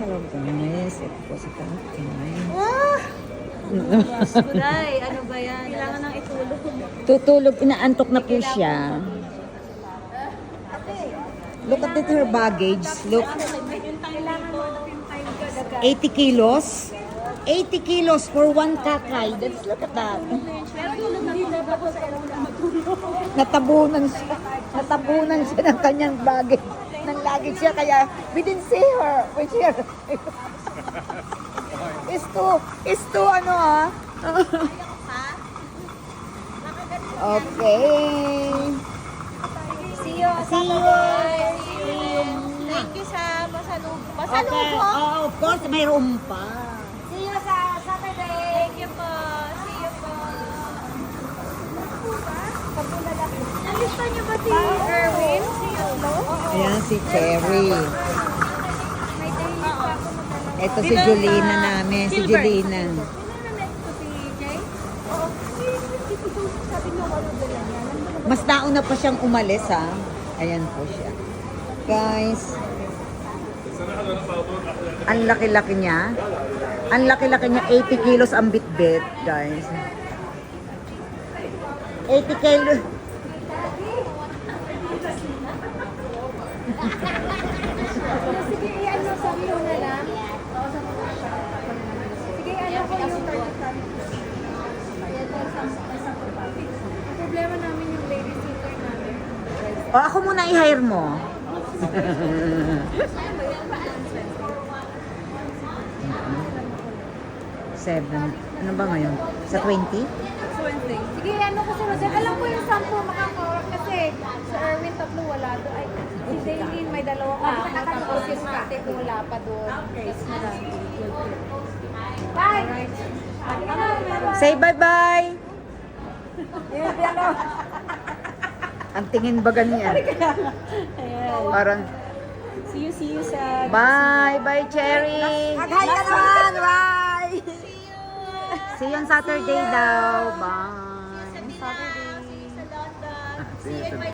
Hello guys, ito po si Tatay. Guray, ano ba yan? Kailangan ng itulog. Tutulog, inaantok na po siya. Look at her baggage. Look, 80 kilos. 80 kilos for one kakay. Let's look at that. Natabunan siya. Natabunan siya ng kanyang baggage. Ng luggage siya, kaya we didn't see her. We're here. It's too, ano ah. Okay. See you. See you. Thank you sa masalubong. Okay. Masalubong? Oh, of course, mayroon pa. See you sa Saturday. Thank you po. See you po. Nalista niyo ba si Erwin? Si Yolo? Ayan si Cherry. May daily pa ako magdala. Ito si Julina namin. Si Julina. Sino na next ko si Jay? Oo. Sabi niyo ano dala niya. Mas nauna pa siyang umalis ha. Ayan po siya. Guys. Ang laki-laki niya. Ang laki-laki niya. 80 kilos ang bitbit, guys. 80 kilos. Sige, ano sabi mo na lang. Sige, ano ko yung Ang problema namin yung lady singer namin. O, ako muna i-hire mo. Seven. Ano ba ngayon? Sa 20? Sige, ano ko si Rosel. Alam ko yung 10 makakawak kasi sa Erwin tatlo wala doon. Ay, si Daylin may dalawa pa. Tapos si Kate wala pa doon. Bye! Say bye-bye! Ang tingin ba ganyan? Parang, See you sa... bye! Bye, Cherry! Mag-hi ka naman! Bye! See you on Saturday daw. Bye! Saturday. See you sa London. See you in my